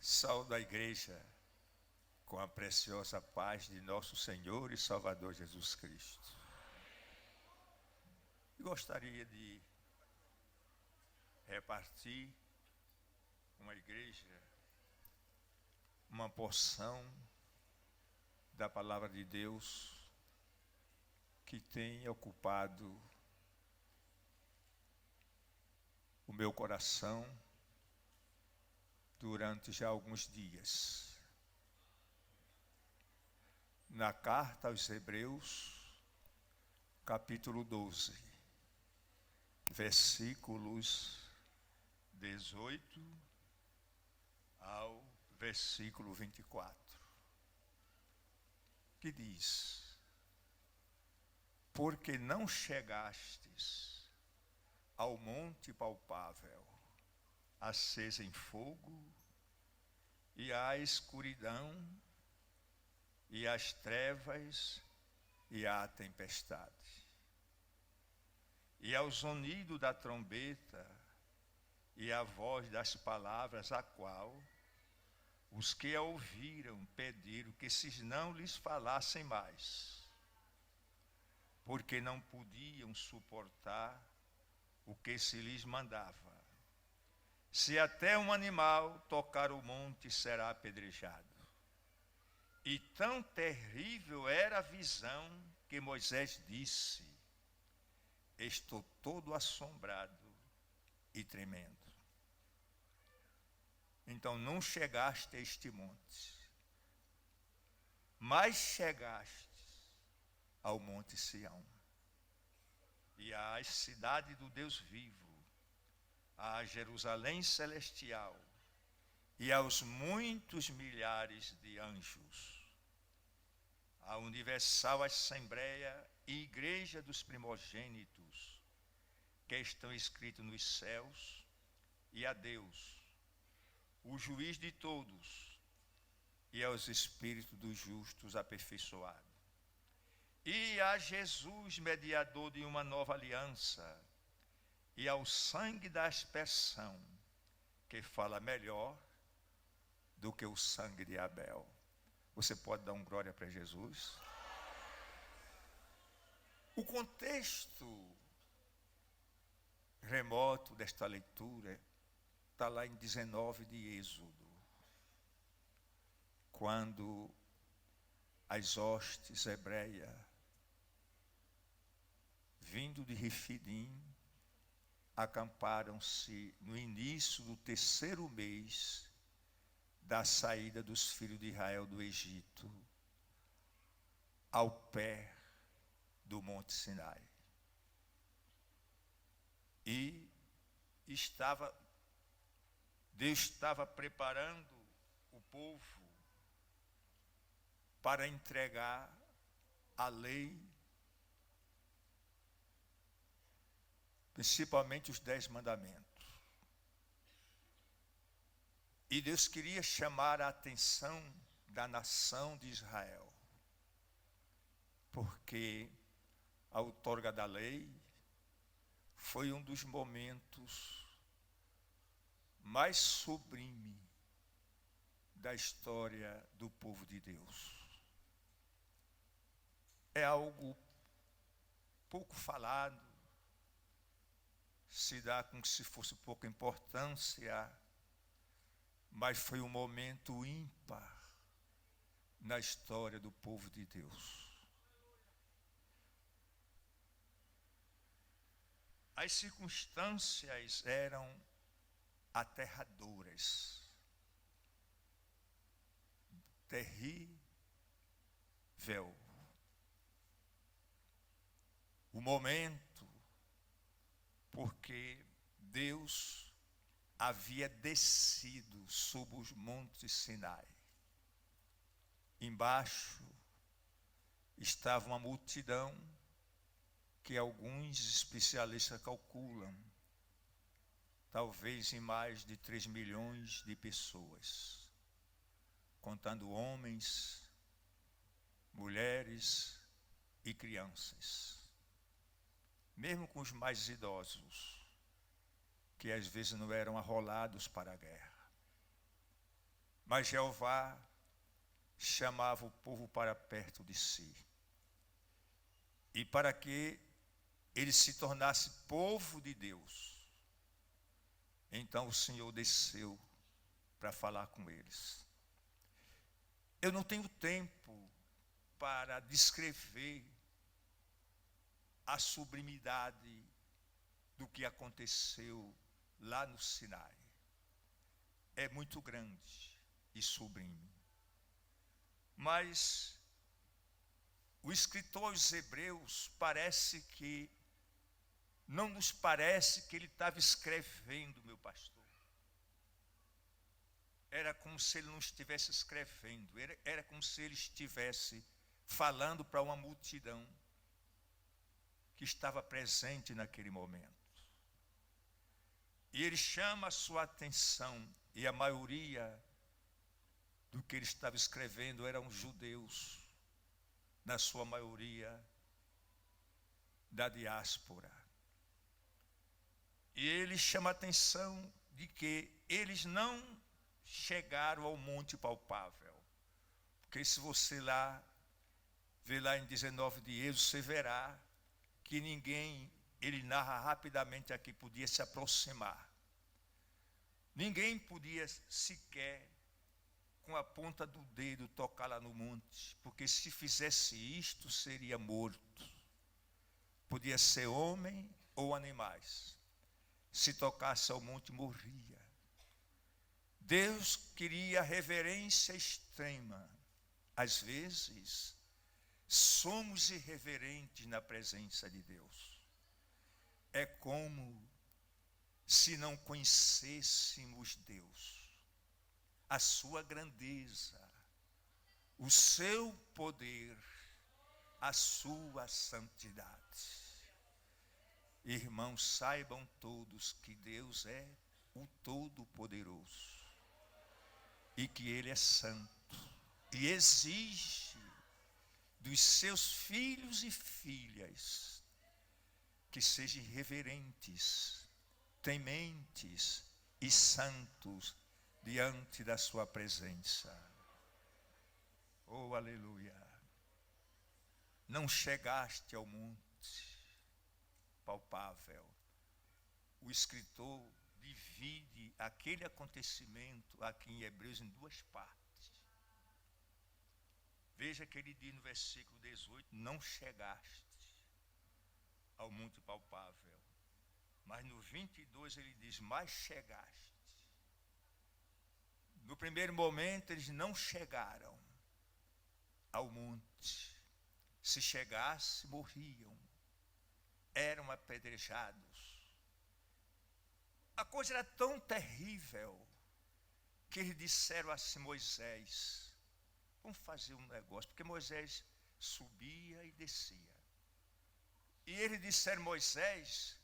Saúdo a igreja com a preciosa paz de nosso Senhor e Salvador Jesus Cristo. Gostaria de repartir com a igreja uma porção da palavra de Deus que tem ocupado o meu coração durante já alguns dias. Na carta aos Hebreus, capítulo 12, versículos 18 ao versículo 24, que diz: porque não chegastes ao monte palpável, acesa em fogo, e à escuridão, e às trevas, e à tempestade, e ao zunido da trombeta, e à voz das palavras, a qual os que a ouviram pediram que se não lhes falassem mais, porque não podiam suportar o que se lhes mandava. Se até um animal tocar o monte, será apedrejado. E tão terrível era a visão que Moisés disse: estou todo assombrado e tremendo. Então não chegaste a este monte, mas chegaste ao monte Sião, e à cidade do Deus vivo, à Jerusalém celestial, e aos muitos milhares de anjos, à universal assembleia e igreja dos primogênitos, que estão escritos nos céus, e a Deus, o juiz de todos, e aos espíritos dos justos aperfeiçoados, e a Jesus, mediador de uma nova aliança, e ao sangue da aspersão, que fala melhor do que o sangue de Abel. Você pode dar glória para Jesus? O contexto remoto desta leitura está lá em 19 de Êxodo, quando as hostes hebreias, vindo de Refidim, acamparam-se no início do terceiro mês da saída dos filhos de Israel do Egito, ao pé do Monte Sinai. E Deus estava preparando o povo para entregar a lei, principalmente os 10 mandamentos. E Deus queria chamar a atenção da nação de Israel, porque a outorga da lei foi um dos momentos mais sublime da história do povo de Deus. É algo pouco falado, se dá como se fosse pouca importância, mas foi um momento ímpar na história do povo de Deus. As circunstâncias eram aterradoras, terrível. O momento, porque Deus havia descido sobre os montes Sinai. Embaixo estava uma multidão que alguns especialistas calculam, talvez em mais de 3 milhões de pessoas, contando homens, mulheres e crianças, mesmo com os mais idosos, que às vezes não eram arrolados para a guerra. Mas Jeová chamava o povo para perto de si. E para que ele se tornasse povo de Deus, então o Senhor desceu para falar com eles. Eu não tenho tempo para descrever a sublimidade do que aconteceu lá no Sinai. É muito grande e sublime. Mas o escritor aos Hebreus não nos parece que ele estava escrevendo, meu pastor. Era como se ele não estivesse escrevendo, era como se ele estivesse falando para uma multidão que estava presente naquele momento. E ele chama a sua atenção, e a maioria do que ele estava escrevendo eram judeus, na sua maioria da diáspora. E ele chama a atenção de que eles não chegaram ao monte palpável. Porque se você vê lá em 19 de Êxodo, você verá que ninguém, ele narra rapidamente aqui, podia se aproximar. Ninguém podia sequer, com a ponta do dedo, tocar lá no monte, porque se fizesse isto, seria morto. Podia ser homem ou animais. Se tocasse ao monte, morria. Deus queria reverência extrema. Às vezes, somos irreverentes na presença de Deus. É como se não conhecêssemos Deus, a sua grandeza, o seu poder, a sua santidade. Irmãos, saibam todos que Deus é o Todo-Poderoso e que Ele é santo e exige dos seus filhos e filhas que sejam reverentes, tementes e santos diante da sua presença. Oh, aleluia! Não chegaste ao monte palpável. O escritor divide aquele acontecimento aqui em Hebreus em duas partes. Veja que ele diz no versículo 18, não chegaste ao monte palpável. Mas no 22 ele diz, mas chegaste. No primeiro momento eles não chegaram ao monte. Se chegasse, morriam. Eram apedrejados. A coisa era tão terrível que eles disseram assim, Moisés, vamos fazer um negócio, porque Moisés subia e descia. E eles disseram, Moisés,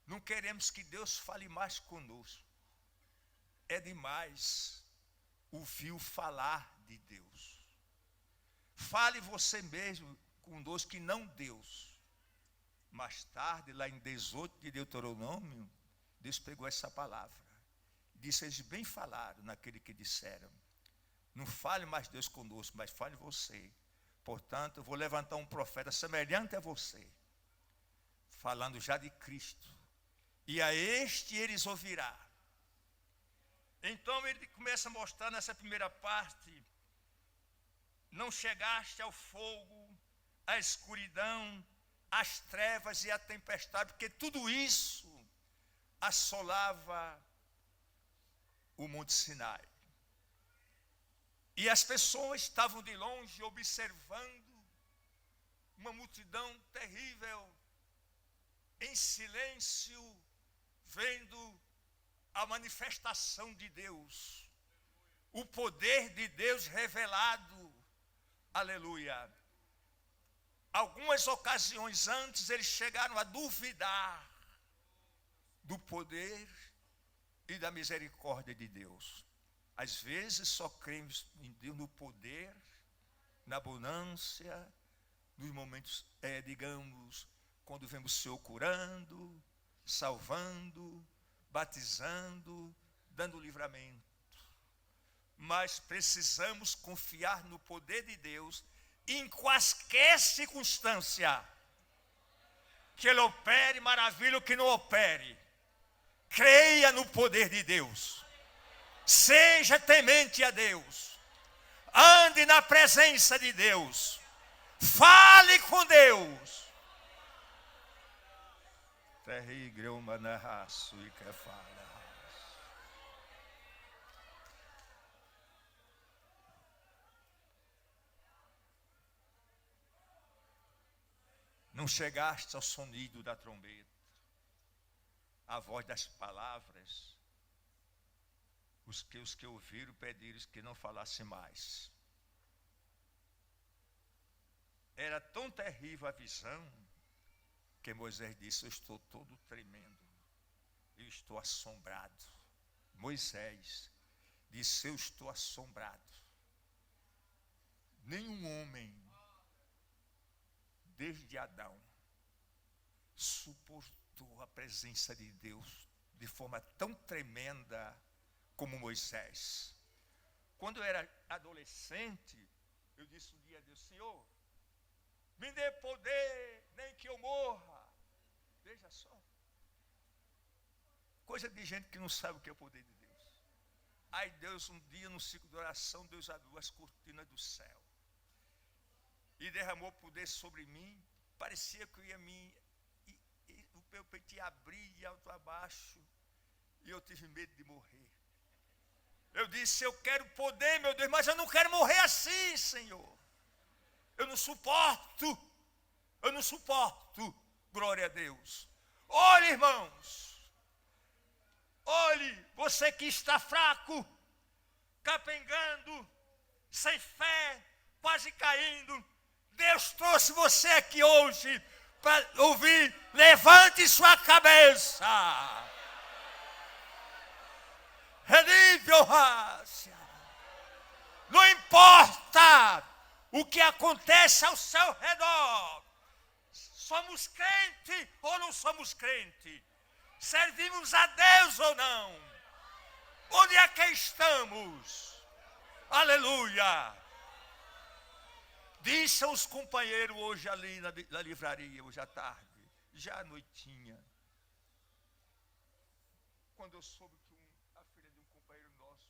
não queremos que Deus fale mais conosco. É demais ouvir falar de Deus. Fale você mesmo conosco que não Deus. Mais tarde, lá em 18 de Deuteronômio, Deus pegou essa palavra. Disse, eles bem falaram naquele que disseram. Não fale mais Deus conosco, mas fale você. Portanto, eu vou levantar um profeta semelhante a você, falando já de Cristo. E a este eles ouvirá. Então ele começa a mostrar nessa primeira parte, não chegaste ao fogo, à escuridão, às trevas e à tempestade, porque tudo isso assolava o Monte Sinai. E as pessoas estavam de longe observando uma multidão terrível, em silêncio, vendo a manifestação de Deus, o poder de Deus revelado. Aleluia. Algumas ocasiões antes eles chegaram a duvidar do poder e da misericórdia de Deus. Às vezes só cremos em Deus no poder, na abundância, nos momentos, digamos, quando vemos o Senhor curando, salvando, batizando, dando livramento. mas precisamos confiar no poder de Deus em quaisquer circunstância. Que Ele opere maravilha ou que não opere. Creia no poder de Deus. Seja temente a Deus. Ande na presença de Deus. Fale com Deus. Não chegaste ao sonido da trombeta, a voz das palavras. Os que ouviram pediram que não falasse mais. Era tão terrível a visão que Moisés disse: eu estou todo tremendo, eu estou assombrado. Moisés disse: eu estou assombrado. Nenhum homem, desde Adão, suportou a presença de Deus de forma tão tremenda como Moisés. Quando eu era adolescente, eu disse um dia a Deus: Senhor, me dê poder, nem que eu morra. Veja só. Coisa de gente que não sabe o que é o poder de Deus. Aí Deus, um dia, no ciclo de oração, Deus abriu as cortinas do céu e derramou poder sobre mim. Parecia que eu ia o meu peito ia abrir de alto a baixo, e eu tive medo de morrer. Eu disse: eu quero poder, meu Deus, mas eu não quero morrer assim, Senhor. Eu não suporto, glória a Deus. Olhe, irmãos, olhe, você que está fraco, capengando, sem fé, quase caindo. Deus trouxe você aqui hoje para ouvir: levante sua cabeça. Não importa o que acontece ao seu redor. Somos crente ou não somos crente? Servimos a Deus ou não? Onde é que estamos? Aleluia! Disse aos companheiros hoje ali na livraria, hoje à tarde, já à noitinha, quando eu soube que a filha de um companheiro nosso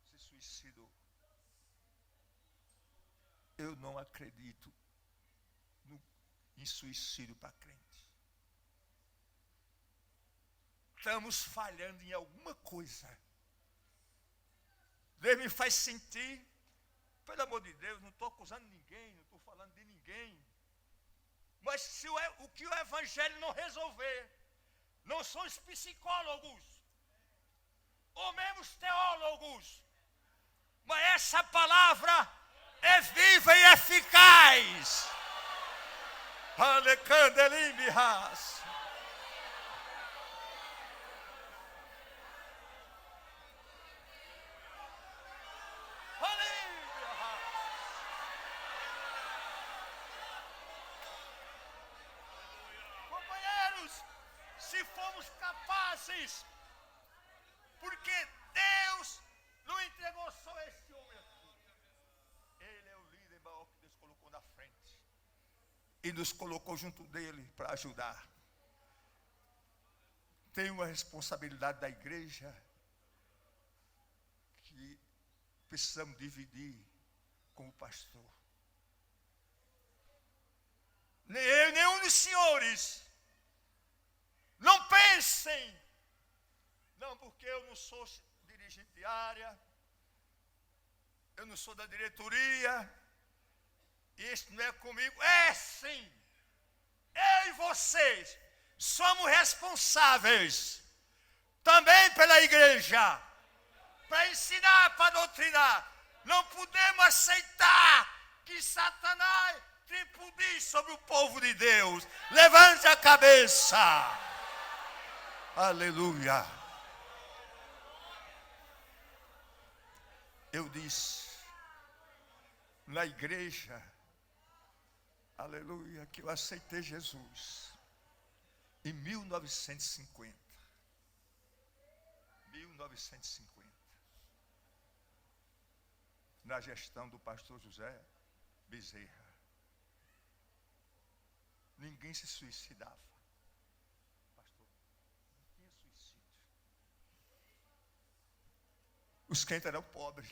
se suicidou. Eu não acredito em suicídio para crente. Estamos falhando em alguma coisa. Deus me faz sentir, pelo amor de Deus, não estou acusando ninguém, não estou falando de ninguém. Mas se o que o Evangelho não resolver, não são os psicólogos, ou mesmo os teólogos, mas essa palavra é viva e eficaz. Alecandelimihas. Companheiros, se fomos capazes, porque Deus não entregou só este homem aqui. Ele é o líder maior que Deus colocou na frente e nos colocou junto dele para ajudar. Tem uma responsabilidade da igreja que precisamos dividir com o pastor. Nem eu, nenhum dos senhores, não pensem, não, porque eu não sou dirigente de área, eu não sou da diretoria, isso não é comigo. É sim, eu e vocês somos responsáveis também pela igreja, para ensinar, para doutrinar. Não podemos aceitar que Satanás tripudie sobre o povo de Deus. Levante a cabeça. Aleluia. Eu disse na igreja, aleluia, que eu aceitei Jesus em 1950. na gestão do pastor José Bezerra. Ninguém se suicidava. Pastor, não tinha suicídio. Os crentes eram pobres.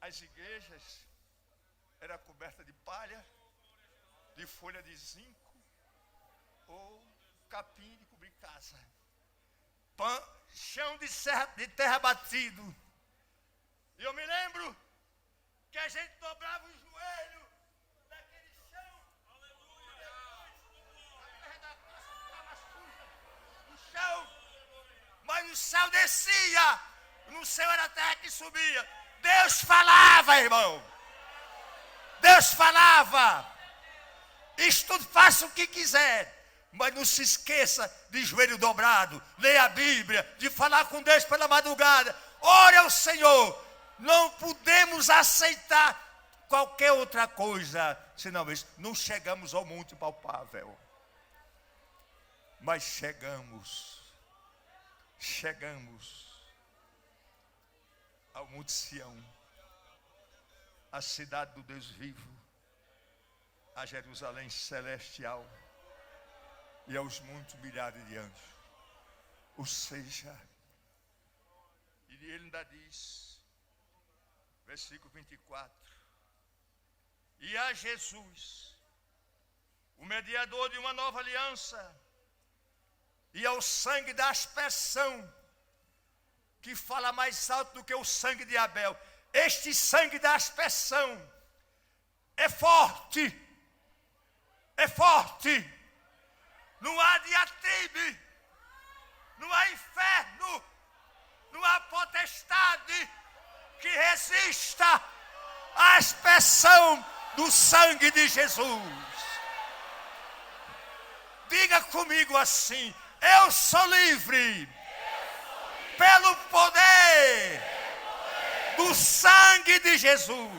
As igrejas eram cobertas de palha, de folha de zinco ou capim de cobrir casa. Chão de terra batido. E eu me lembro que a gente dobrava o joelho naquele chão. Aleluia! A terra da casa ficava suja no chão. Mas o céu descia. No céu era a terra que subia. Deus falava, irmão. Deus falava. Isto faça o que quiser. Mas não se esqueça de joelho dobrado. Leia a Bíblia. De falar com Deus pela madrugada. Ore ao Senhor. Não podemos aceitar qualquer outra coisa, senão isso. Não chegamos ao monte palpável, mas chegamos ao monte Sião, a cidade do Deus vivo, a Jerusalém celestial e aos muitos milhares de anjos. Ou seja, e ele ainda diz, versículo 24: e a Jesus, o mediador de uma nova aliança, e ao sangue da aspersão, que fala mais alto do que o sangue de Abel. Este sangue da aspersão é forte, não há diatribe, não há inferno, não há potestade que resista à aspersão do sangue de Jesus. Diga comigo assim: eu sou livre pelo poder do sangue de Jesus.